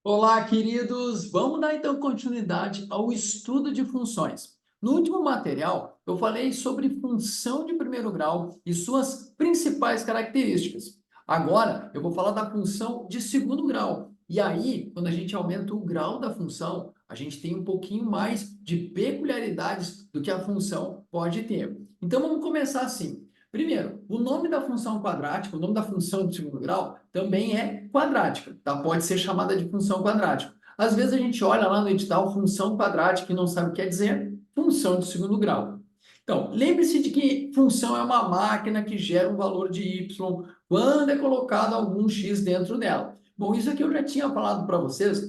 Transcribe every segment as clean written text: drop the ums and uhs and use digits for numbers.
Olá, queridos! Vamos dar então continuidade ao estudo de funções. No último material, eu falei sobre função de primeiro grau e suas principais características. Agora, eu vou falar da função de segundo grau. E aí, quando a gente aumenta o grau da função, a gente tem um pouquinho mais de peculiaridades do que a função pode ter. Então, vamos começar assim. Primeiro, o nome da função quadrática, o nome da função de segundo grau, também é quadrática, tá? Pode ser chamada de função quadrática. Às vezes a gente olha lá no edital função quadrática e não sabe o que quer dizer função de segundo grau. Então, lembre-se de que função é uma máquina que gera um valor de y quando é colocado algum x dentro dela. Bom, isso aqui eu já tinha falado para vocês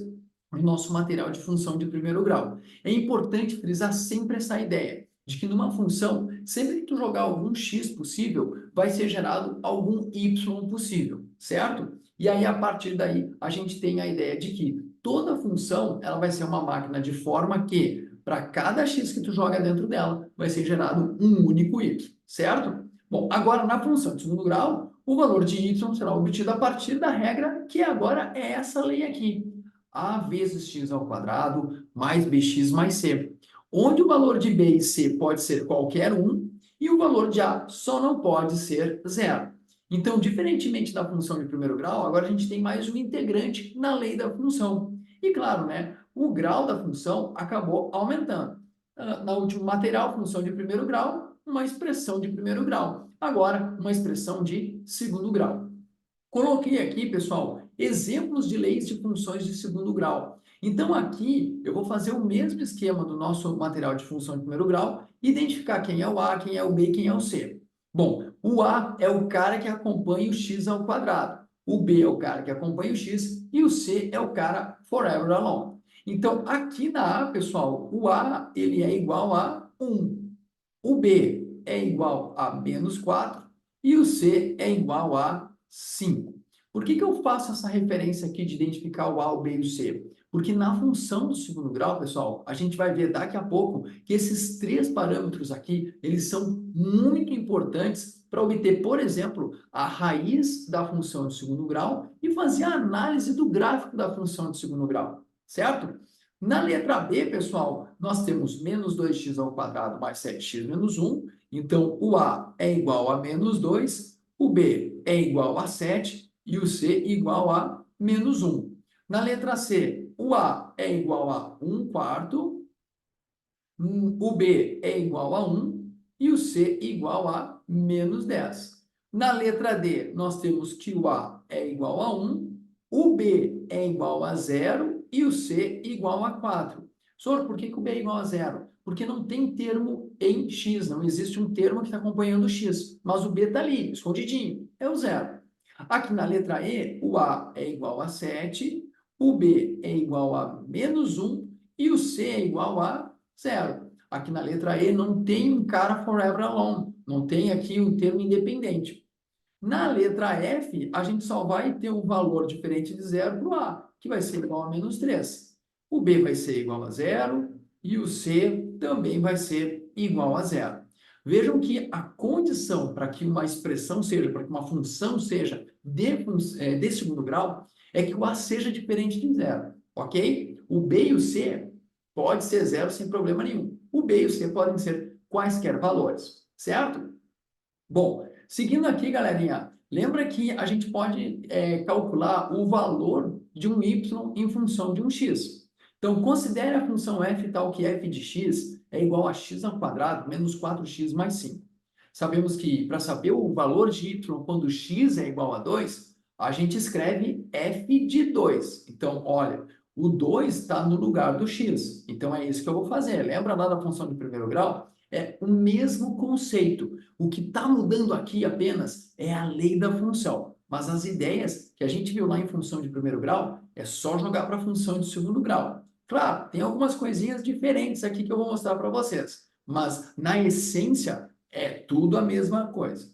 no nosso material de função de primeiro grau. É importante frisar sempre essa ideia de que numa função, sempre que tu jogar algum x possível, vai ser gerado algum y possível, certo? E aí, a partir daí, a gente tem a ideia de que toda função ela vai ser uma máquina de forma que, para cada x que tu joga dentro dela, vai ser gerado um único y, certo? Bom, agora na função de segundo grau, o valor de y será obtido a partir da regra que agora é essa lei aqui. A vezes x ao quadrado mais bx mais c, onde o valor de B e C pode ser qualquer um e o valor de A só não pode ser zero. Então, diferentemente da função de primeiro grau, agora a gente tem mais um integrante na lei da função. E claro, né, o grau da função acabou aumentando. Na último material, função de primeiro grau, uma expressão de primeiro grau. Agora, uma expressão de segundo grau. Coloquei aqui, pessoal, exemplos de leis de funções de segundo grau. Então, aqui, eu vou fazer o mesmo esquema do nosso material de função de primeiro grau, identificar quem é o A, quem é o B e quem é o C. Bom, o A é o cara que acompanha o x ao quadrado. O B é o cara que acompanha o x e o C é o cara forever alone. Então, aqui na A, pessoal, o A ele é igual a 1. O B é igual a menos 4 e o C é igual a 5. Por que eu faço essa referência aqui de identificar o A, o B e o C? Porque na função do segundo grau, pessoal, a gente vai ver daqui a pouco que esses três parâmetros aqui, eles são muito importantes para obter, por exemplo, a raiz da função de segundo grau e fazer a análise do gráfico da função de segundo grau, certo? Na letra B, pessoal, nós temos menos 2x ao quadrado mais 7x menos 1. Então, o A é igual a menos 2, o B é igual a 7 e o C igual a menos 1. Na letra C, o A é igual a 1 quarto, o B é igual a 1 e o C igual a menos 10. Na letra D, nós temos que o A é igual a 1, o B é igual a 0 e o C igual a 4. Sor, por que o B é igual a 0? Porque não tem termo em x, não existe um termo que está acompanhando o x, mas o B está ali, escondidinho, é o 0. Aqui na letra E, o A é igual a 7, o B é igual a menos 1 e o C é igual a 0. Aqui na letra E não tem um cara forever alone, não tem aqui um termo independente. Na letra F, a gente só vai ter um valor diferente de 0 para o A, que vai ser igual a menos 3. O B vai ser igual a 0 e o C também vai ser igual a 0. Vejam que a condição para que uma expressão seja, para que uma função seja de segundo grau, é que o A seja diferente de 0, ok? O B e o C pode ser 0 sem problema nenhum. O B e o C podem ser quaisquer valores, certo? Bom, seguindo aqui, galerinha, lembra que a gente pode calcular o valor de um y em função de um x. Então, considere a função f tal que f de x é igual a x ao quadrado menos 4x mais 5. Sabemos que, para saber o valor de y quando x é igual a 2, a gente escreve f de 2. Então, olha, o 2 está no lugar do x. Então, é isso que eu vou fazer. Lembra lá da função de primeiro grau? É o mesmo conceito. O que está mudando aqui apenas é a lei da função. Mas as ideias que a gente viu lá em função de primeiro grau, é só jogar para a função de segundo grau. Claro, tem algumas coisinhas diferentes aqui que eu vou mostrar para vocês. Mas, na essência, é tudo a mesma coisa.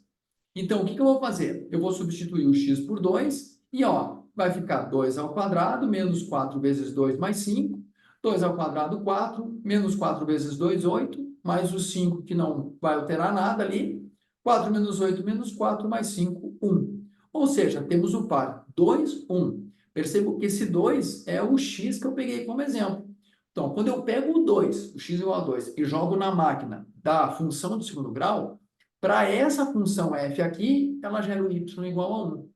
Então, o que eu vou fazer? Eu vou substituir o x por 2 e, ó, vai ficar 2 ao quadrado menos 4 vezes 2 mais 5. 2 ao quadrado, 4, menos 4 vezes 2, 8, mais o 5 que não vai alterar nada ali. 4 menos 8 menos 4 mais 5, 1. Ou seja, temos o par 2, 1. Percebo que esse 2 é o x que eu peguei como exemplo. Então, quando eu pego o 2, o x igual a 2, e jogo na máquina da função de segundo grau, para essa função f aqui, ela gera o y igual a 1.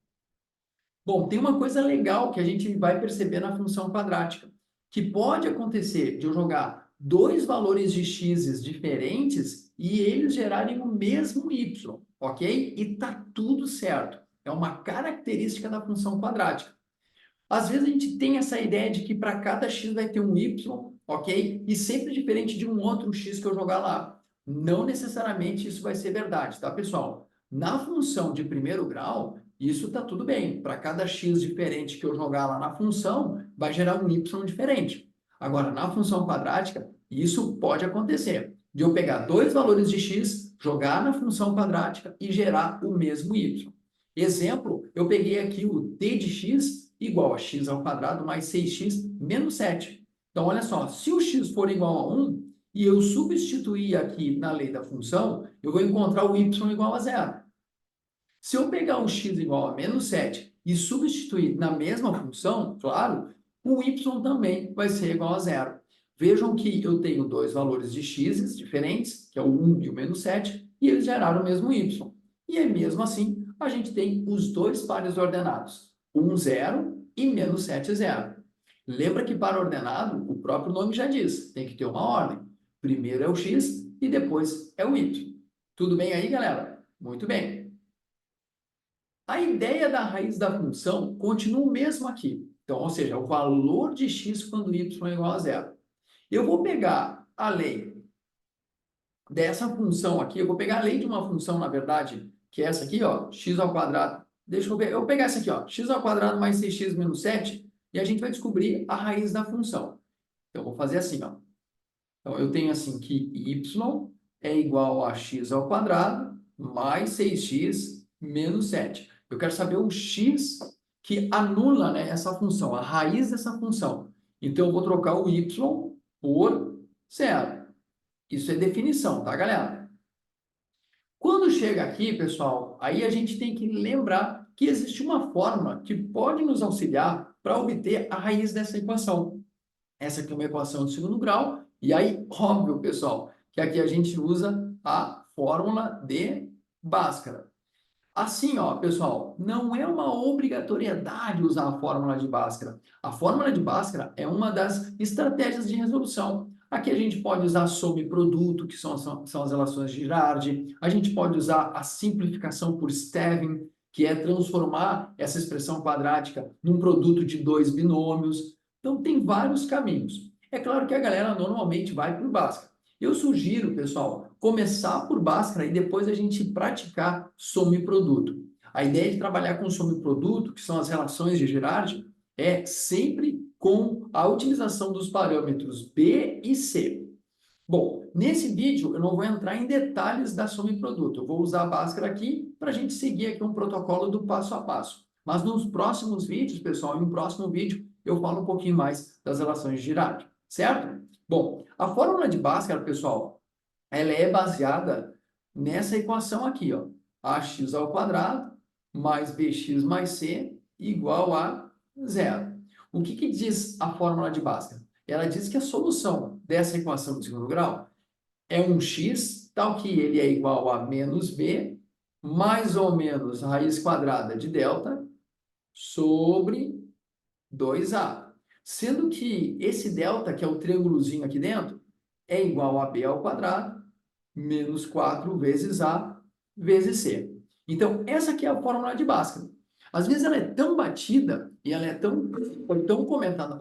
Bom, tem uma coisa legal que a gente vai perceber na função quadrática, que pode acontecer de eu jogar dois valores de x diferentes e eles gerarem o mesmo y, ok? E tá tudo certo. É uma característica da função quadrática. Às vezes a gente tem essa ideia de que para cada x vai ter um y, ok? E sempre diferente de um outro x que eu jogar lá. Não necessariamente isso vai ser verdade, tá, pessoal? Na função de primeiro grau, isso está tudo bem. Para cada x diferente que eu jogar lá na função, vai gerar um y diferente. Agora, na função quadrática, isso pode acontecer. De eu pegar dois valores de x, jogar na função quadrática e gerar o mesmo y. Exemplo, eu peguei aqui o t de x igual a x ao quadrado mais 6x menos 7. Então, olha só, se o x for igual a 1 e eu substituir aqui na lei da função, eu vou encontrar o y igual a 0. Se eu pegar o x igual a menos 7 e substituir na mesma função, claro, o y também vai ser igual a 0. Vejam que eu tenho dois valores de x diferentes, que é o 1 e o menos 7, e eles geraram o mesmo y. E aí, mesmo assim, a gente tem os dois pares ordenados, 1, 0 e menos 7, 0. Lembra que para ordenado, o próprio nome já diz, tem que ter uma ordem. Primeiro é o x e depois é o y. Tudo bem aí, galera? Muito bem. A ideia da raiz da função continua o mesmo aqui. Então, ou seja, o valor de x quando y é igual a 0. Eu vou pegar a lei dessa função aqui, eu vou pegar a lei de uma função, na verdade, que é essa aqui, ó, x ao quadrado. Deixa eu ver, eu vou pegar essa aqui, ó, x ao quadrado mais 6x menos 7, e a gente vai descobrir a raiz da função. Então, eu vou fazer assim, ó. Então, eu tenho assim que y é igual a x ao quadrado mais 6x menos 7. Eu quero saber o x que anula, né, essa função, a raiz dessa função. Então, eu vou trocar o y por 0. Isso é definição, tá, galera? Quando chega aqui, pessoal, aí a gente tem que lembrar que existe uma fórmula que pode nos auxiliar para obter a raiz dessa equação. Essa aqui é uma equação de segundo grau, e aí, óbvio, pessoal, que aqui a gente usa a fórmula de Bhaskara. Assim, ó, pessoal, não é uma obrigatoriedade usar a fórmula de Bhaskara. A fórmula de Bhaskara é uma das estratégias de resolução. Aqui a gente pode usar soma e produto, que são as relações de Girardi. A gente pode usar a simplificação por Stevin, que é transformar essa expressão quadrática num produto de dois binômios. Então, tem vários caminhos. É claro que a galera normalmente vai por Bhaskara. Eu sugiro, pessoal, começar por Bhaskara e depois a gente praticar soma e produto. A ideia de trabalhar com soma e produto, que são as relações de Girardi, é sempre com a utilização dos parâmetros B e C. Bom, nesse vídeo eu não vou entrar em detalhes da soma e produto. Eu vou usar a Bhaskara aqui para a gente seguir aqui um protocolo do passo a passo. Mas nos próximos vídeos, pessoal, em um próximo vídeo, eu falo um pouquinho mais das relações de Girardi, certo? Bom, a fórmula de Bhaskara, pessoal, ela é baseada nessa equação aqui, ó. Ax ao quadrado mais bx mais c igual a 0. O que diz a fórmula de Bhaskara? Ela diz que a solução dessa equação de segundo grau é um x, tal que ele é igual a menos b, mais ou menos raiz quadrada de delta, sobre 2a. Sendo que esse delta, que é o triângulozinho aqui dentro, é igual a b ao quadrado, menos 4 vezes A vezes C. Então, essa aqui é a fórmula de Bhaskara. Às vezes ela é tão batida e ela foi tão comentada,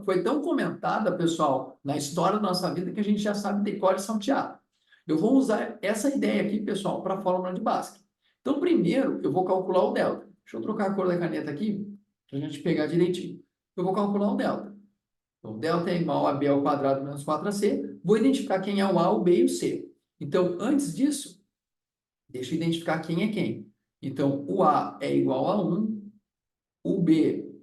foi tão comentada, pessoal, na história da nossa vida que a gente já sabe decorar e saltear. Eu vou usar essa ideia aqui, pessoal, para a fórmula de Bhaskara. Então, primeiro, eu vou calcular o delta. Deixa eu trocar a cor da caneta aqui, para a gente pegar direitinho. Eu vou calcular o delta. Então, delta é igual a b ao quadrado menos 4ac. Vou identificar quem é o a, o b e o c. Então, antes disso, deixa eu identificar quem é quem. Então, o A é igual a 1, o B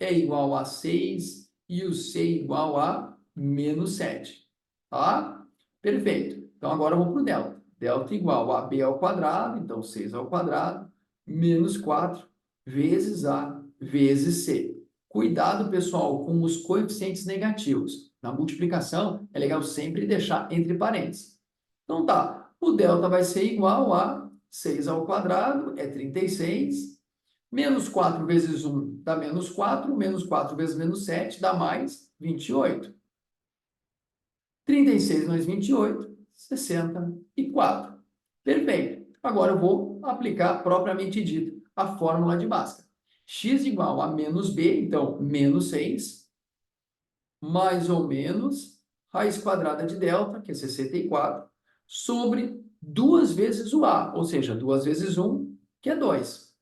é igual a 6 e o C igual a menos 7. Tá? Perfeito. Então, agora eu vou para o delta. Delta igual a B ao quadrado, então 6 ao quadrado, menos 4 vezes A vezes C. Cuidado, pessoal, com os coeficientes negativos. Na multiplicação, é legal sempre deixar entre parênteses. Então tá, o delta vai ser igual a 6 ao quadrado, é 36, menos 4 vezes 1 dá menos 4, menos 4 vezes menos 7 dá mais 28. 36 mais 28, 64. Perfeito. Agora eu vou aplicar propriamente dito a fórmula de Bhaskara. X igual a menos b, então menos 6, mais ou menos raiz quadrada de delta, que é 64, sobre 2 vezes o a, ou seja, 2 vezes 1, que é 2.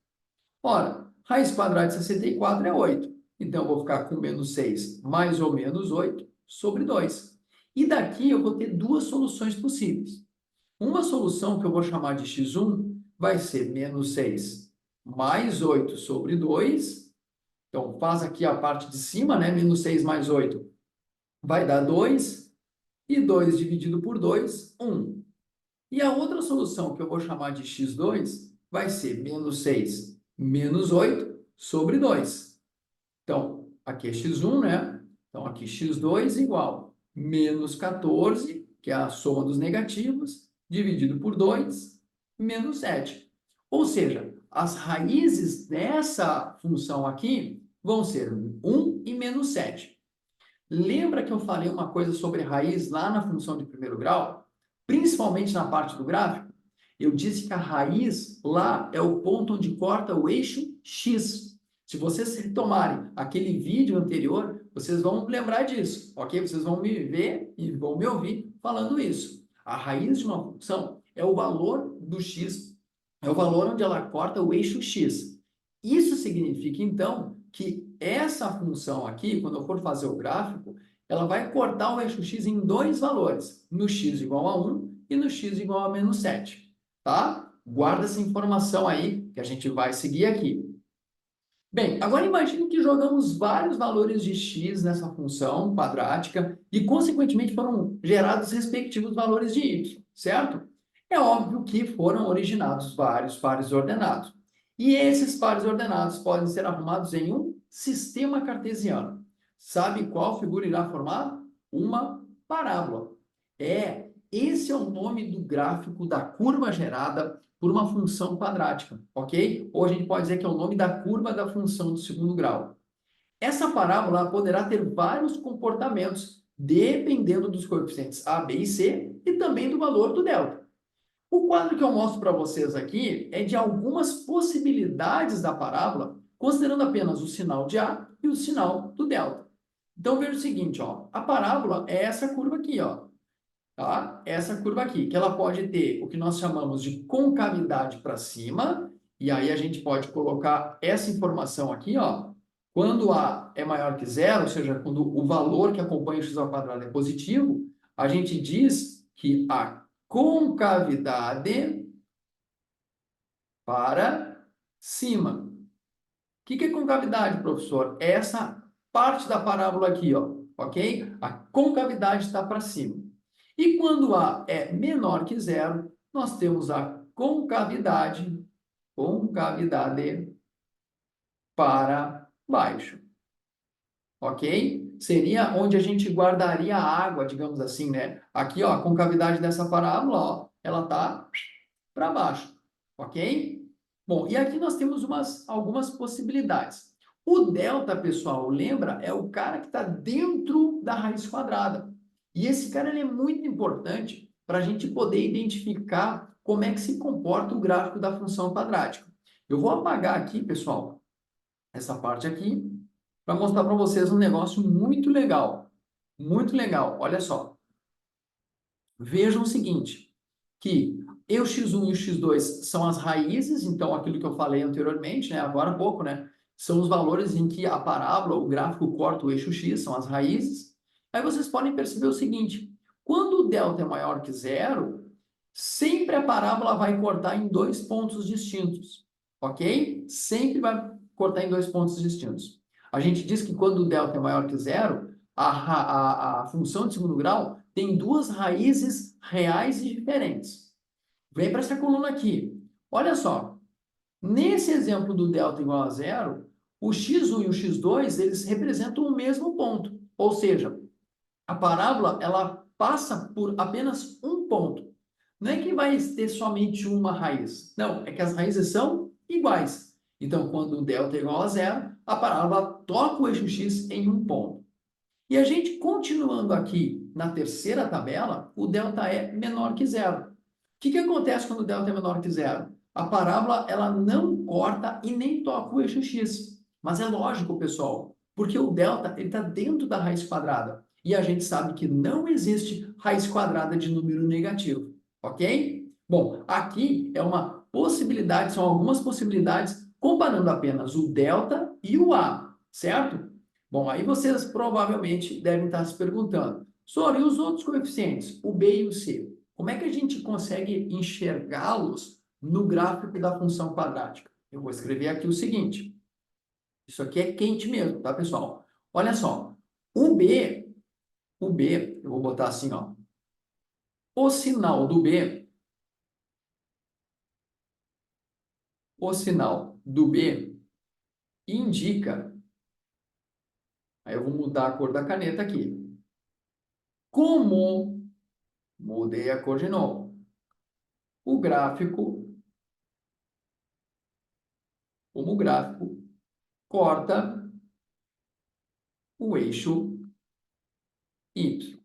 Ora, raiz quadrada de 64 é 8. Então, eu vou ficar com menos 6 mais ou menos 8 sobre 2. E daqui eu vou ter duas soluções possíveis. Uma solução que eu vou chamar de x1 vai ser menos 6 mais 8 sobre 2. Então, faz aqui a parte de cima, né? Menos 6 mais 8 vai dar 2. E 2 dividido por 2, 1. E a outra solução que eu vou chamar de x2 vai ser menos 6 menos 8 sobre 2. Então, aqui é x1, né? Então, aqui x2 igual menos 14, que é a soma dos negativos, dividido por 2, menos 7. Ou seja, as raízes dessa função aqui vão ser 1 e menos 7. Lembra que eu falei uma coisa sobre raiz lá na função de primeiro grau? Principalmente na parte do gráfico? Eu disse que a raiz lá é o ponto onde corta o eixo X. Se vocês retomarem aquele vídeo anterior, vocês vão lembrar disso, ok? Vocês vão me ver e vão me ouvir falando isso. A raiz de uma função é o valor do X, é o valor onde ela corta o eixo X. Isso significa, então, que essa função aqui, quando eu for fazer o gráfico, ela vai cortar o eixo X em dois valores, no X igual a 1 e no X igual a menos 7, tá? Guarda essa informação aí, que a gente vai seguir aqui. Bem, agora imagine que jogamos vários valores de x nessa função quadrática e, consequentemente, foram gerados respectivos valores de y, certo? É óbvio que foram originados vários pares ordenados. E esses pares ordenados podem ser arrumados em um sistema cartesiano. Sabe qual figura irá formar? Uma parábola. Esse é o nome do gráfico da curva gerada por uma função quadrática, ok? Ou a gente pode dizer que é o nome da curva da função do segundo grau. Essa parábola poderá ter vários comportamentos, dependendo dos coeficientes a, b e c, e também do valor do delta. O quadro que eu mostro para vocês aqui é de algumas possibilidades da parábola, considerando apenas o sinal de a e o sinal do delta. Então, veja o seguinte, ó, a parábola é essa curva aqui, ó. Tá? Essa curva aqui, que ela pode ter o que nós chamamos de concavidade para cima, e aí a gente pode colocar essa informação aqui, ó, quando A é maior que zero, ou seja, quando o valor que acompanha o x ao quadrado é positivo, a gente diz que a concavidade para cima. O que é concavidade, professor? É essa parte da parábola aqui, ó, ok? A concavidade está para cima. E quando A é menor que zero, nós temos a concavidade para baixo. Ok? Seria onde a gente guardaria a água, digamos assim, né? Aqui, ó, a concavidade dessa parábola, ó, ela está para baixo. Ok? Bom, e aqui nós temos algumas possibilidades. O delta, pessoal, lembra? É o cara que está dentro da raiz quadrada. E esse cara ele é muito importante para a gente poder identificar como é que se comporta o gráfico da função quadrática. Eu vou apagar aqui, pessoal, essa parte aqui, para mostrar para vocês um negócio muito legal. Muito legal. Olha só. Vejam o seguinte, que o x1 e o x2 são as raízes, então aquilo que eu falei anteriormente, né, agora há pouco, né, são os valores em que a parábola, o gráfico corta o eixo x, são as raízes. Aí vocês podem perceber o seguinte, quando o delta é maior que zero, sempre a parábola vai cortar em dois pontos distintos, ok? Sempre vai cortar em dois pontos distintos. A gente diz que quando o delta é maior que zero, a função de segundo grau tem duas raízes reais e diferentes. Vem para essa coluna aqui. Olha só. Nesse exemplo do delta igual a zero, O x1 e o x2, eles representam o mesmo ponto. Ou seja, a parábola, ela passa por apenas um ponto. Não é que vai ter somente uma raiz. Não, é que as raízes são iguais. Então, quando o delta é igual a zero, a parábola toca o eixo x em um ponto. E a gente, continuando aqui na terceira tabela, o delta é menor que zero. O que acontece quando o delta é menor que zero? A parábola, ela não corta e nem toca o eixo x. Mas é lógico, pessoal, porque o delta está dentro da raiz quadrada. E a gente sabe que não existe raiz quadrada de número negativo, ok? Bom, aqui é uma possibilidade, são algumas possibilidades comparando apenas o delta e o a, certo? Bom, aí vocês provavelmente devem estar se perguntando, Sora, e os outros coeficientes, o b e o c? Como é que a gente consegue enxergá-los no gráfico da função quadrática? Eu vou escrever aqui o seguinte. Isso aqui é quente mesmo, tá, pessoal? Olha só. O B, eu vou botar assim, ó. O sinal do B indica, aí eu vou mudar a cor da caneta aqui. Como, mudei a cor de novo. O gráfico, como o gráfico corta o eixo Y.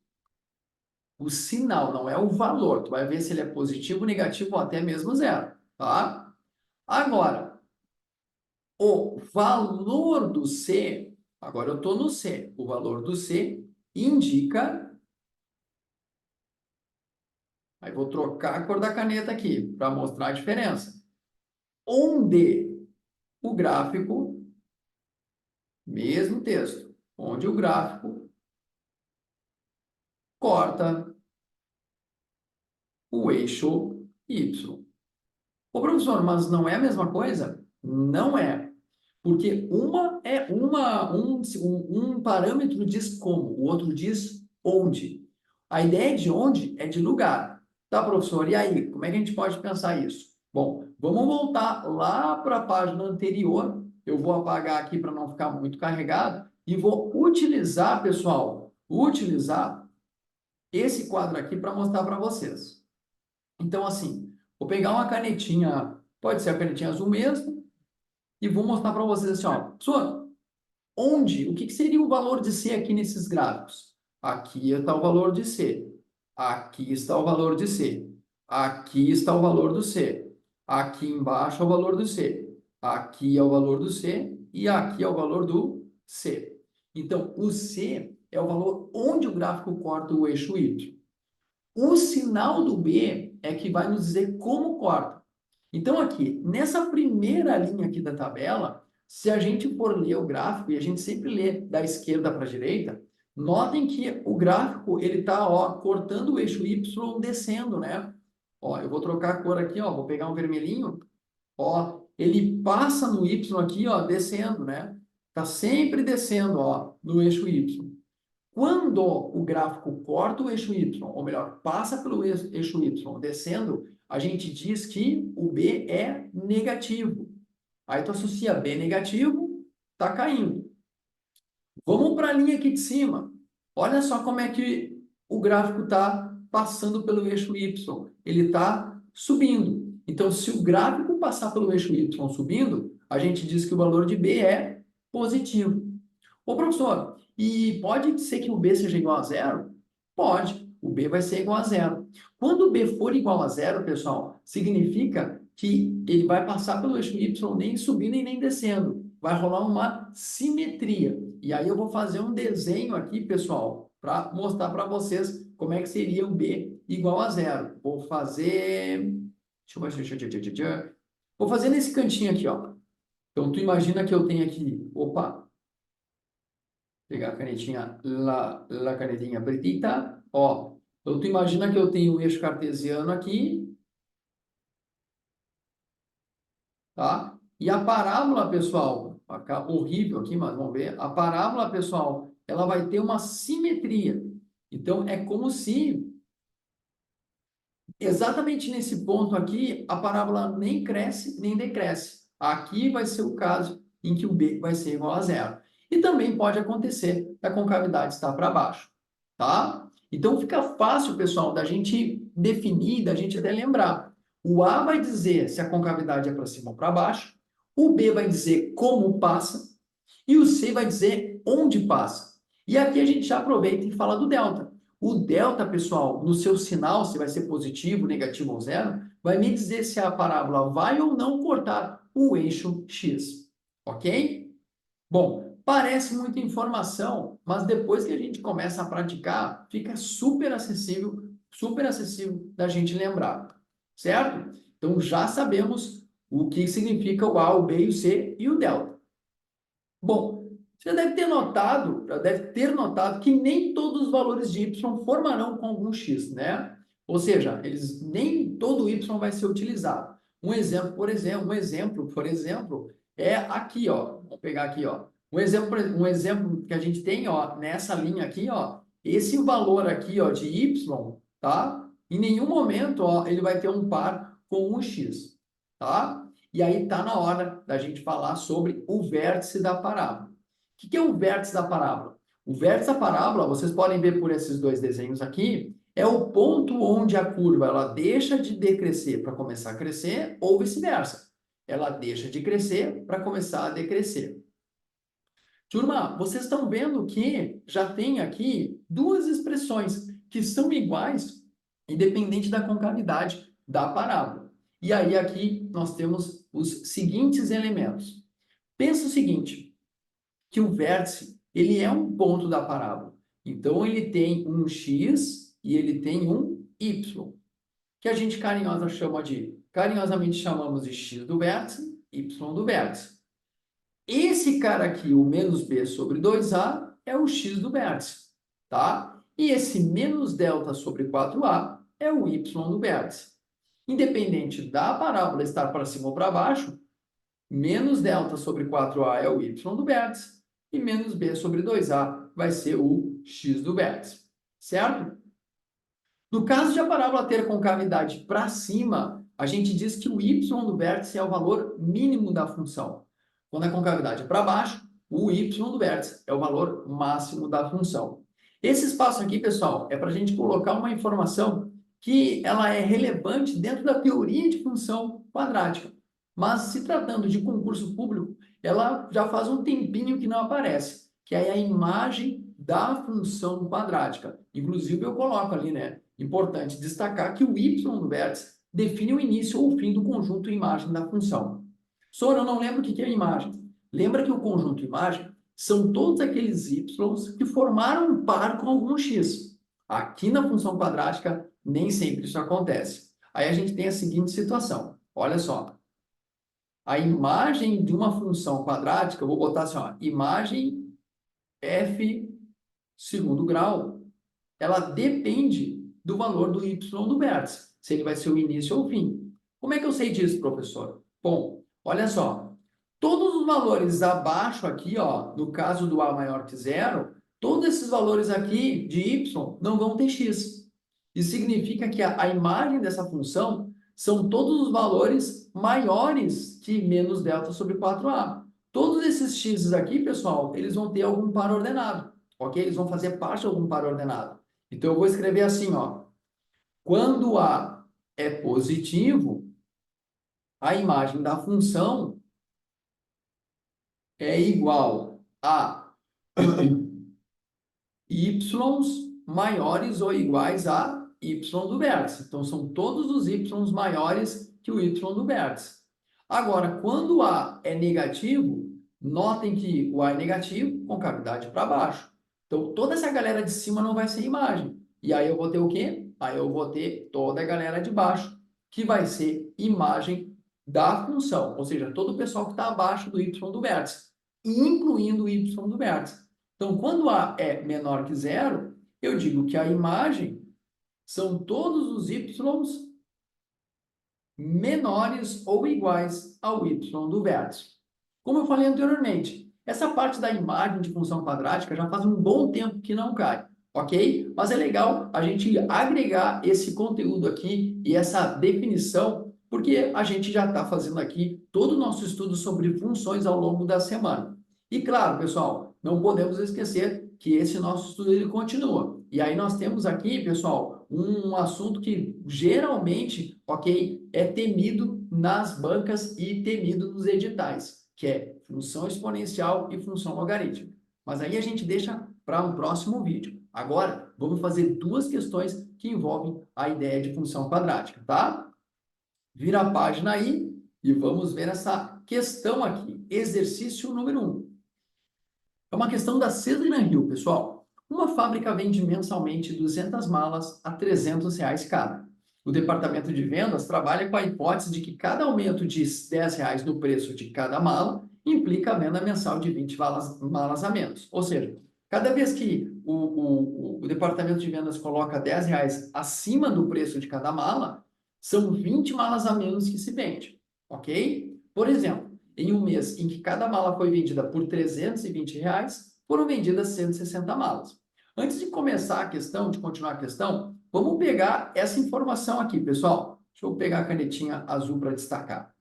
O sinal não é o valor. Tu vai ver se ele é positivo, negativo ou até mesmo zero, tá? Agora, o valor do C, agora eu estou no C. O valor do C indica... Aí vou trocar a cor da caneta aqui para mostrar a diferença. Onde o gráfico, mesmo texto, onde o gráfico corta o eixo Y. Ô, professor, mas não é a mesma coisa? Não é. Porque um parâmetro diz como, o outro diz onde. A ideia de onde é de lugar. Tá, professor? E aí, como é que a gente pode pensar isso? Bom, vamos voltar lá para a página anterior. Eu vou apagar aqui para não ficar muito carregado e vou utilizar, pessoal, utilizar esse quadro aqui para mostrar para vocês. Então, assim, vou pegar uma canetinha, pode ser a canetinha azul mesmo, e vou mostrar para vocês assim, ó. Professor, o que seria o valor de C aqui nesses gráficos? Aqui está o valor de C. Aqui está o valor de C. Aqui está o valor do C. Aqui embaixo é o valor do C. Aqui é o valor do C. E aqui é o valor do C. Então, o C é o valor onde o gráfico corta o eixo Y. O sinal do B é que vai nos dizer como corta. Então, aqui, nessa primeira linha aqui da tabela, se a gente for ler o gráfico, e a gente sempre lê da esquerda para a direita, notem que o gráfico, ele está cortando o eixo Y descendo, né? Ó, eu vou trocar a cor aqui, ó, vou pegar um vermelhinho, ó, ele passa no Y aqui, ó, descendo, né? Tá sempre descendo, ó, no eixo Y. Quando o gráfico corta o eixo Y, ou melhor, passa pelo eixo Y descendo, a gente diz que o B é negativo. Aí tu associa B negativo, tá caindo. Vamos para a linha aqui de cima. Olha só como é que o gráfico está passando pelo eixo Y. Ele está subindo. Então, se o gráfico passar pelo eixo Y subindo, a gente diz que o valor de B é positivo. Ô, professor, e pode ser que o B seja igual a zero? Pode. O B vai ser igual a zero. Quando o B for igual a zero, pessoal, significa que ele vai passar pelo eixo Y nem subindo e nem descendo. Vai rolar uma simetria. E aí eu vou fazer um desenho aqui, pessoal, para mostrar para vocês como é que seria o B igual a zero. Vou fazer... Vou fazer nesse cantinho aqui, ó. Então, tu imagina que eu tenho aqui... Opa! Pegar a canetinha, la canetinha pretita, ó. Então, tu imagina que eu tenho o eixo cartesiano aqui, tá? E a parábola, pessoal, horrível aqui, mas vamos ver. A parábola, pessoal, ela vai ter uma simetria. Então, é como se, exatamente nesse ponto aqui, a parábola nem cresce, nem decresce. Aqui vai ser o caso em que o b vai ser igual a zero. E também pode acontecer da concavidade estar para baixo, tá? Então fica fácil, pessoal, da gente definir, da gente até lembrar. O A vai dizer se a concavidade é para cima ou para baixo, o B vai dizer como passa e o C vai dizer onde passa. E aqui a gente já aproveita e fala do delta. O delta, pessoal, no seu sinal, se vai ser positivo, negativo ou zero, vai me dizer se a parábola vai ou não cortar o eixo X. Ok? Bom, parece muita informação, mas depois que a gente começa a praticar, fica super acessível da gente lembrar, certo? Então já sabemos o que significa o A, o B, o C e o delta. Bom, você já deve ter notado que nem todos os valores de y formarão com algum x, né? Ou seja, nem todo y vai ser utilizado. Um exemplo, por exemplo, é aqui, ó. Vamos pegar aqui, ó. Um exemplo que a gente tem, ó, nessa linha aqui, ó, esse valor aqui, ó, de y, tá? Em nenhum momento, ó, ele vai ter um par com um x, tá? E aí está na hora da gente falar sobre o vértice da parábola. O que é o vértice da parábola? O vértice da parábola, vocês podem ver por esses dois desenhos aqui, é o ponto onde a curva ela deixa de decrescer para começar a crescer ou vice-versa. Ela deixa de crescer para começar a decrescer. Turma, vocês estão vendo que já tem aqui duas expressões que são iguais, independente da concavidade da parábola. E aí aqui nós temos os seguintes elementos. Pensa o seguinte, que o vértice, ele é um ponto da parábola. Então, ele tem um x e ele tem um y, que a gente carinhosamente chamamos de x do vértice, y do vértice. Esse cara aqui, o menos b sobre 2a, é o x do vértice, tá? E esse menos delta sobre 4a é o y do vértice. Independente da parábola estar para cima ou para baixo, menos delta sobre 4a é o y do vértice e menos b sobre 2a vai ser o x do vértice, certo? No caso de a parábola ter concavidade para cima, a gente diz que o y do vértice é o valor mínimo da função. Quando a concavidade é para baixo, o y do vértice é o valor máximo da função. Esse espaço aqui, pessoal, é para a gente colocar uma informação que ela é relevante dentro da teoria de função quadrática. Mas, se tratando de concurso público, ela já faz um tempinho que não aparece, que é a imagem da função quadrática. Inclusive, eu coloco ali, né? Importante destacar que o y do vértice define o início ou o fim do conjunto imagem da função. Sora, eu não lembro o que é imagem. Lembra que o conjunto imagem são todos aqueles y que formaram um par com algum x. Aqui na função quadrática, nem sempre isso acontece. Aí a gente tem a seguinte situação. Olha só. A imagem de uma função quadrática, eu vou botar assim, ó, imagem f segundo grau, ela depende do valor do y do vértice, se ele vai ser o início ou o fim. Como é que eu sei disso, professor? Bom, olha só, todos os valores abaixo aqui, ó, no caso do a maior que zero, todos esses valores aqui de y não vão ter x. Isso significa que a imagem dessa função são todos os valores maiores que menos delta sobre 4a. Todos esses x's aqui, pessoal, eles vão ter algum par ordenado, ok? Eles vão fazer parte de algum par ordenado. Então, eu vou escrever assim, ó. Quando A é positivo, a imagem da função é igual a y maiores ou iguais a y do vértice. Então, são todos os y maiores que o y do vértice. Agora, quando A é negativo, notem que o A é negativo, concavidade para baixo. Então, toda essa galera de cima não vai ser imagem. E aí eu vou ter o quê? Aí eu vou ter toda a galera de baixo, que vai ser imagem da função. Ou seja, todo o pessoal que está abaixo do y do vértice, incluindo o y do vértice. Então, quando A é menor que zero, eu digo que a imagem são todos os y menores ou iguais ao y do vértice. Como eu falei anteriormente, essa parte da imagem de função quadrática já faz um bom tempo que não cai, ok? Mas é legal a gente agregar esse conteúdo aqui e essa definição, porque a gente já está fazendo aqui todo o nosso estudo sobre funções ao longo da semana. E claro, pessoal, não podemos esquecer que esse nosso estudo ele continua. E aí nós temos aqui, pessoal, um assunto que geralmente, ok, é temido nas bancas e temido nos editais, que é função exponencial e função logarítmica. Mas aí a gente deixa para um próximo vídeo. Agora, vamos fazer duas questões que envolvem a ideia de função quadrática, tá? Vira a página aí e vamos ver essa questão aqui. Exercício número 1. É uma questão da Cesar Hill, pessoal. Uma fábrica vende mensalmente 200 malas a R$ 300 cada. O departamento de vendas trabalha com a hipótese de que cada aumento de R$ 10 no preço de cada mala implica a venda mensal de 20 malas a menos. Ou seja, cada vez que o departamento de vendas coloca R$ 10 acima do preço de cada mala, são 20 malas a menos que se vende, ok? Por exemplo, em um mês em que cada mala foi vendida por R$ 320, foram vendidas 160 malas. Antes de começar a questão, de continuar a questão, vamos pegar essa informação aqui, pessoal. Deixa eu pegar a canetinha azul para destacar.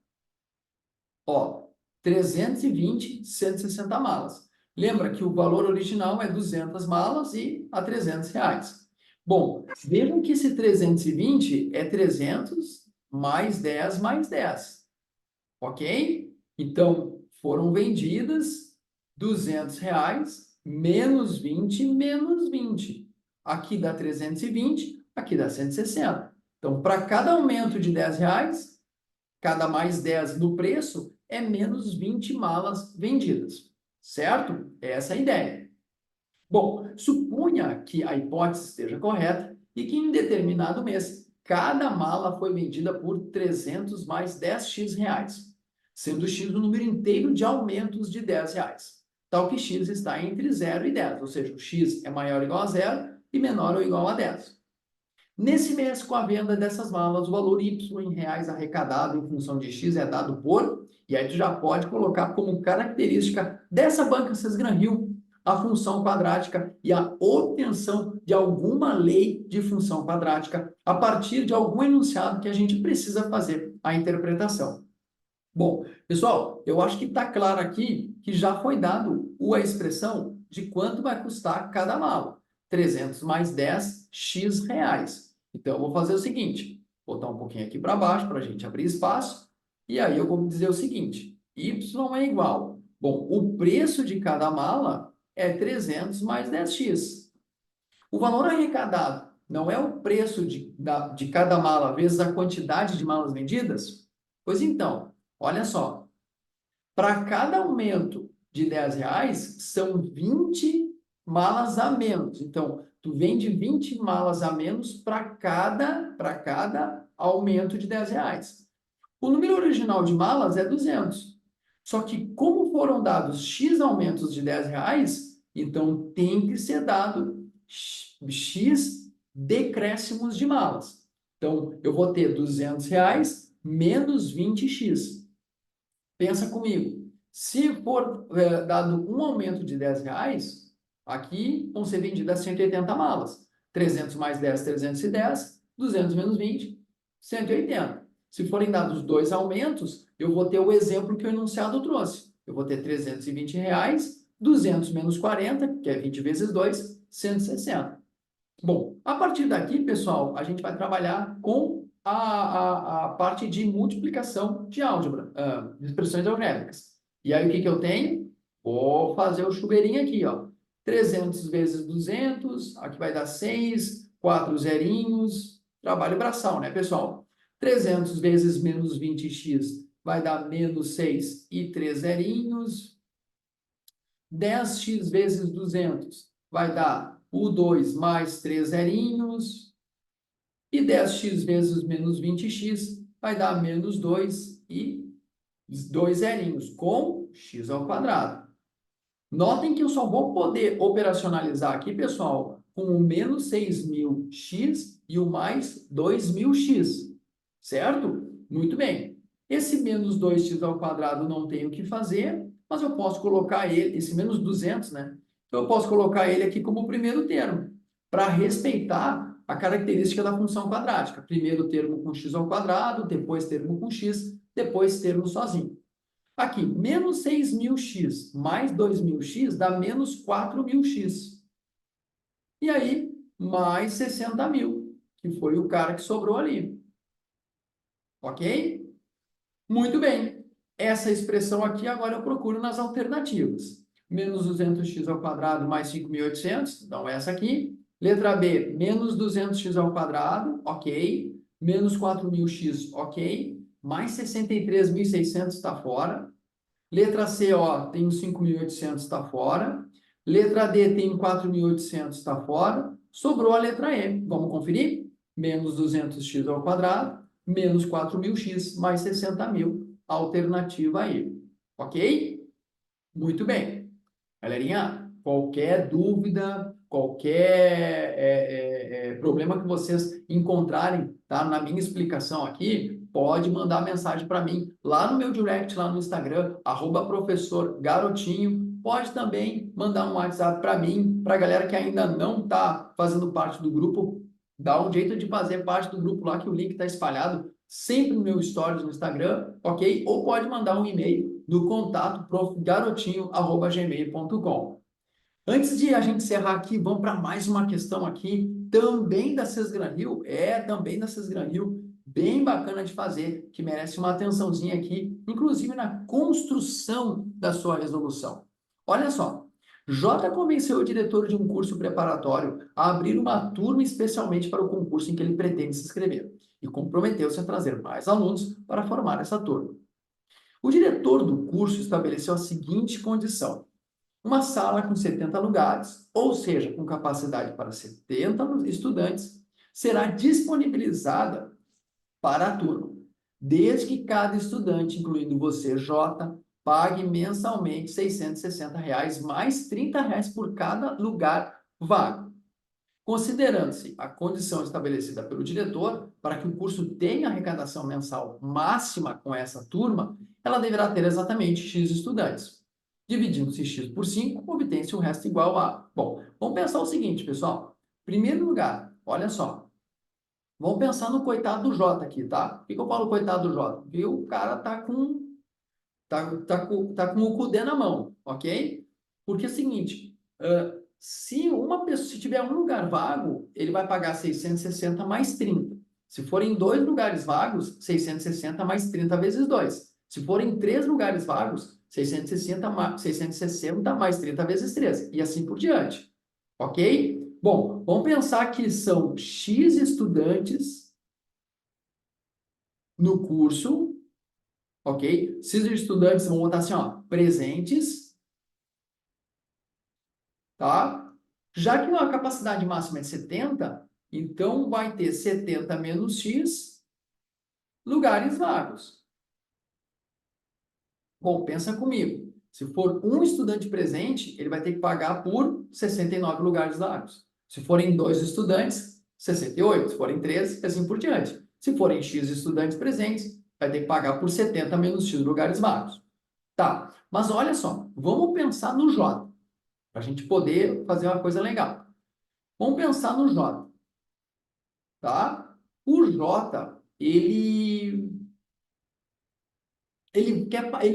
Ó, 320, 160 malas. Lembra que o valor original é 200 malas e a R$ 300. Bom, vejam que esse 320 é 300 mais 10 mais 10. Ok? Então, foram vendidas R$ 200, menos 20, menos 20. Aqui dá 320, aqui dá 160. Então, para cada aumento de R$ 10, cada mais 10 no preço, é menos 20 malas vendidas. Certo? Essa é a ideia. Bom, suponha que a hipótese esteja correta e que em determinado mês, cada mala foi vendida por 300 mais 10x reais, sendo x o número inteiro de aumentos de R$ 10, tal que x está entre 0 e 10, ou seja, o x é maior ou igual a 0 e menor ou igual a 10. Nesse mês, com a venda dessas malas, o valor Y em reais arrecadado em função de X é dado por, e aí tu já pode colocar como característica dessa banca Cesgran-Hill a função quadrática e a obtenção de alguma lei de função quadrática a partir de algum enunciado que a gente precisa fazer a interpretação. Bom, pessoal, eu acho que está claro aqui que já foi dado a expressão de quanto vai custar cada mala. 300 mais 10, x reais. Então, eu vou fazer o seguinte, botar um pouquinho aqui para baixo para a gente abrir espaço, e aí eu vou dizer o seguinte, y é igual. Bom, o preço de cada mala é 300 mais 10x. O valor arrecadado não é o preço de cada mala vezes a quantidade de malas vendidas? Pois então, olha só, para cada aumento de R$ 10, são 20 malas a menos. Então, tu vende 20 malas a menos para cada aumento de R$ 10. O número original de malas é 200. Só que, como foram dados X aumentos de R$ 10, então tem que ser dado X decréscimos de malas. Então, eu vou ter R$ 200 menos 20x. Pensa comigo, se for dado um aumento de R$ 10, aqui vão ser vendidas 180 malas. 300 mais 10, 310, 200 menos 20, 180. Se forem dados dois aumentos, eu vou ter o exemplo que o enunciado trouxe. Eu vou ter R$ 320, 200 menos 40, que é 20 vezes 2, 160. Bom, a partir daqui, pessoal, a gente vai trabalhar com a parte de multiplicação de álgebra, de expressões algébricas. E aí, o que eu tenho? Vou fazer o chuveirinho aqui, ó. 300 vezes 200, aqui vai dar 6, 4 zerinhos, trabalho braçal, né, pessoal? 300 vezes menos 20x vai dar menos 6 e 3 zerinhos. 10x vezes 200 vai dar o 2 mais 3 zerinhos. E 10x vezes menos 20x vai dar menos 2 e 2 zerinhos, com x ao quadrado. Notem que eu só vou poder operacionalizar aqui, pessoal, com o menos 6.000x e o mais 2.000x, certo? Muito bem. Esse menos 2x ao quadrado não tem o que fazer, mas eu posso colocar ele, esse menos 200, né? Então, eu posso colocar ele aqui como primeiro termo, para respeitar a característica da função quadrática. Primeiro termo com x ao quadrado, depois termo com x, depois termo sozinho. Aqui, menos 6.000x mais 2.000x dá menos 4.000x. E aí, mais 60.000, que foi o cara que sobrou ali. Ok? Muito bem. Essa expressão aqui agora eu procuro nas alternativas. Menos 200x ao quadrado mais 5.800, então essa aqui. Letra B, menos 200x ao quadrado, ok. Menos 4.000x, ok. Mais 63.600 está fora. Letra C, ó, tem os 5.800, está fora. Letra D tem 4.800, está fora. Sobrou a letra E. Vamos conferir? Menos 200x ao quadrado, menos 4.000x, mais 60.000. Alternativa E. Ok? Muito bem. Galerinha, qualquer dúvida, qualquer problema que vocês encontrarem, tá, na minha explicação aqui, pode mandar mensagem para mim lá no meu direct, lá no Instagram, @professorgarotinho. Pode também mandar um WhatsApp para mim, para a galera que ainda não está fazendo parte do grupo, dá um jeito de fazer parte do grupo lá, que o link está espalhado sempre no meu stories no Instagram, ok? Ou pode mandar um e-mail no contato profgarotinho@gmail.com. Antes de a gente encerrar aqui, vamos para mais uma questão aqui, também da Sesgranil, também da Sesgranil, bem bacana de fazer, que merece uma atençãozinha aqui, inclusive na construção da sua resolução. Olha só, J convenceu o diretor de um curso preparatório a abrir uma turma especialmente para o concurso em que ele pretende se inscrever e comprometeu-se a trazer mais alunos para formar essa turma. O diretor do curso estabeleceu a seguinte condição: uma sala com 70 lugares, ou seja, com capacidade para 70 estudantes, será disponibilizada para a turma, desde que cada estudante, incluindo você, J, pague mensalmente R$ 660 mais R$ 30 por cada lugar vago. Considerando-se a condição estabelecida pelo diretor para que o curso tenha arrecadação mensal máxima com essa turma, ela deverá ter exatamente X estudantes. Dividindo-se X por 5, obtém-se o resto igual a... Bom, vamos pensar o seguinte, pessoal. Primeiro lugar, olha só. Vamos pensar no coitado do J aqui, tá? Por que eu falo coitado do J? Porque o cara tá com o cu na mão, ok? Porque é o seguinte, se tiver um lugar vago, ele vai pagar 660 mais 30. Se forem dois lugares vagos, 660 mais 30 vezes 2. Se forem três lugares vagos, 660 mais 30 vezes 3. E assim por diante. Ok? Bom, vamos pensar que são X estudantes no curso, ok? X estudantes, vamos botar assim, ó, presentes, tá? Já que a capacidade máxima é 70, então vai ter 70 menos X lugares vagos. Bom, pensa comigo. Se for um estudante presente, ele vai ter que pagar por 69 lugares vagos. Se forem dois estudantes, 68. Se forem três, e assim por diante. Se forem X estudantes presentes, vai ter que pagar por 70 menos X lugares vagos. Tá, mas olha só, vamos pensar no J, para a gente poder fazer uma coisa legal. Vamos pensar no J, tá? O J, ele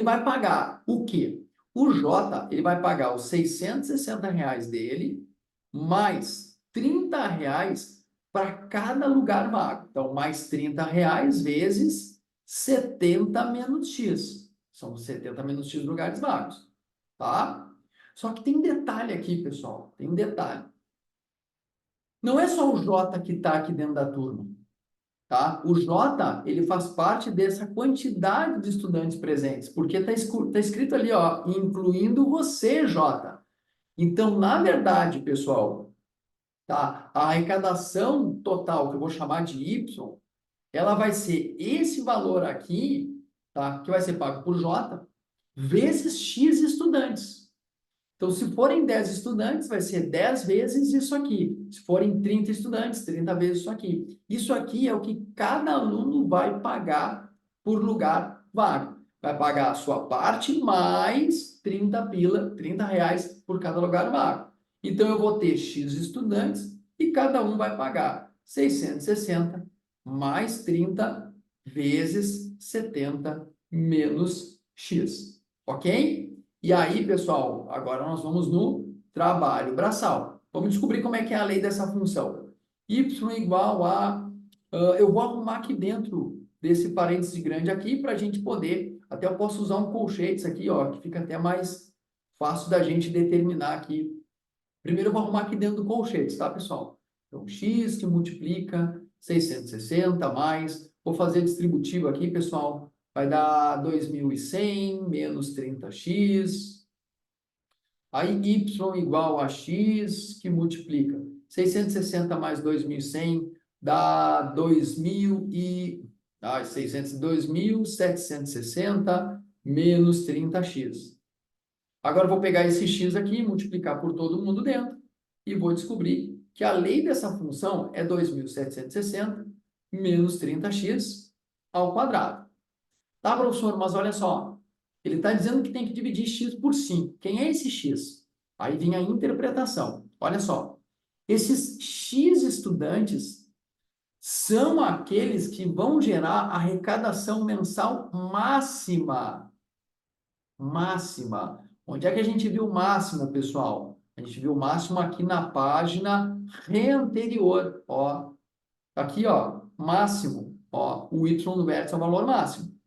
vai pagar o quê? O J, ele vai pagar os 660 reais dele, mais 30 reais para cada lugar vago. Então, mais 30 reais vezes 70 menos X. São 70 menos X lugares vagos, tá? Só que tem um detalhe aqui, pessoal. Tem um detalhe. Não é só o J que está aqui dentro da turma. Tá? O J, ele faz parte dessa quantidade de estudantes presentes, porque está escrito ali, ó, incluindo você, J. Então, na verdade, pessoal, tá? A arrecadação total, que eu vou chamar de Y, ela vai ser esse valor aqui, tá? Que vai ser pago por J, vezes X estudantes. Então, se forem 10 estudantes, vai ser 10 vezes isso aqui. Se forem 30 estudantes, 30 vezes isso aqui. Isso aqui é o que cada aluno vai pagar por lugar vago. Vai pagar a sua parte mais 30 pila, 30 reais por cada lugar vago. Então, eu vou ter X estudantes e cada um vai pagar 660 mais 30 vezes 70 menos x, ok? E aí, pessoal, agora nós vamos no trabalho braçal. Vamos descobrir como é que é a lei dessa função. Y igual a... eu vou arrumar aqui dentro desse parêntese grande aqui para a gente poder... Até eu posso usar um colchetes aqui, ó, que fica até mais fácil da gente determinar aqui. Primeiro eu vou arrumar aqui dentro do colchetes, tá, pessoal? Então, x que multiplica 660 mais... Vou fazer distributivo aqui, pessoal. Vai dar 2.100 menos 30x. Aí y igual a x que multiplica 660 mais 2.100 dá 2.760 menos 30x. Agora eu vou pegar esse x aqui, multiplicar por todo mundo dentro e vou descobrir que a lei dessa função é 2.760 menos 30x ao quadrado. Tá, professor? Mas olha só, ele está dizendo que tem que dividir x por 5. Quem é esse x? Aí vem a interpretação. Olha só, esses x estudantes são aqueles que vão gerar a arrecadação mensal máxima. Máxima. Onde é que a gente viu o máximo, pessoal? A gente viu o máximo aqui na página anterior. Ó, aqui, ó, máximo. Ó, o y no vértice é o valor máximo.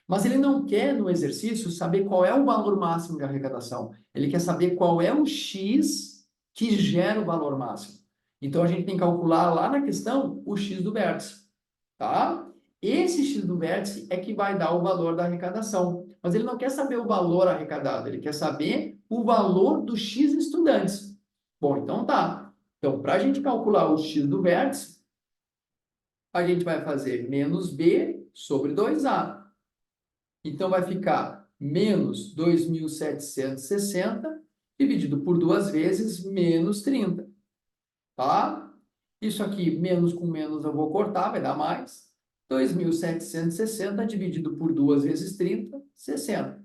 Mas ele não quer, no exercício, saber qual é o valor máximo de arrecadação. Ele quer saber qual é o x que gera o valor máximo. Então, a gente tem que calcular lá na questão o x do vértice. Tá? Esse x do vértice é que vai dar o valor da arrecadação. Mas ele não quer saber o valor arrecadado, ele quer saber o valor do x estudantes. Bom, então tá. Então, para a gente calcular o x do vértice, a gente vai fazer menos b sobre 2a. Então, vai ficar menos 2.760 dividido por 2 vezes menos 30. Tá? Isso aqui, menos com menos, eu vou cortar, vai dar mais. 2.760 dividido por 2 vezes 30, 60.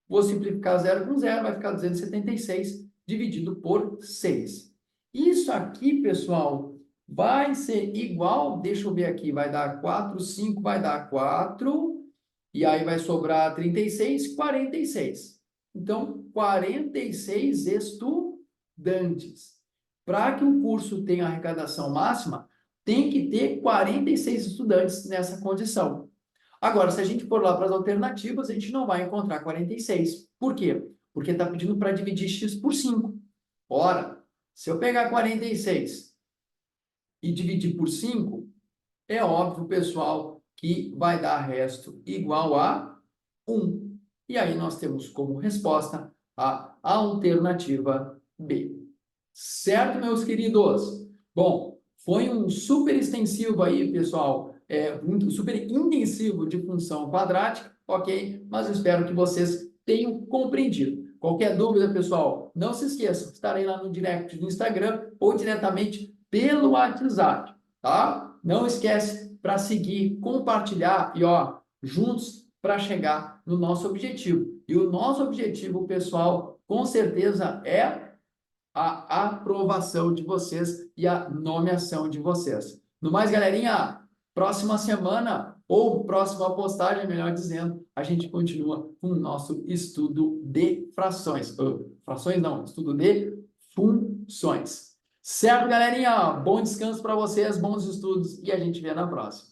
Vou simplificar 0 com 0, vai ficar 276 dividido por 6. Isso aqui, pessoal, vai ser igual, deixa eu ver aqui, vai dar 4, 5 vai dar 4... E aí vai sobrar 36, 46. Então, 46 estudantes. Para que o curso tenha arrecadação máxima, tem que ter 46 estudantes nessa condição. Agora, se a gente for lá para as alternativas, a gente não vai encontrar 46. Por quê? Porque está pedindo para dividir x por 5. Ora, se eu pegar 46 e dividir por 5, é óbvio, pessoal, que vai dar resto igual a 1. E aí nós temos como resposta a alternativa B. Certo, meus queridos? Bom, foi um super extensivo aí, pessoal, um super intensivo de função quadrática, ok? Mas eu espero que vocês tenham compreendido. Qualquer dúvida, pessoal, não se esqueçam, estarei lá no direct do Instagram ou diretamente pelo WhatsApp, tá? Não esquece para seguir, compartilhar e, ó, juntos para chegar no nosso objetivo. E o nosso objetivo, pessoal, com certeza é a aprovação de vocês e a nomeação de vocês. No mais, galerinha, próxima semana, ou próxima postagem, melhor dizendo, a gente continua com o nosso estudo de frações. Frações não, estudo de funções. Certo, galerinha? Bom descanso para vocês, bons estudos e a gente vê na próxima.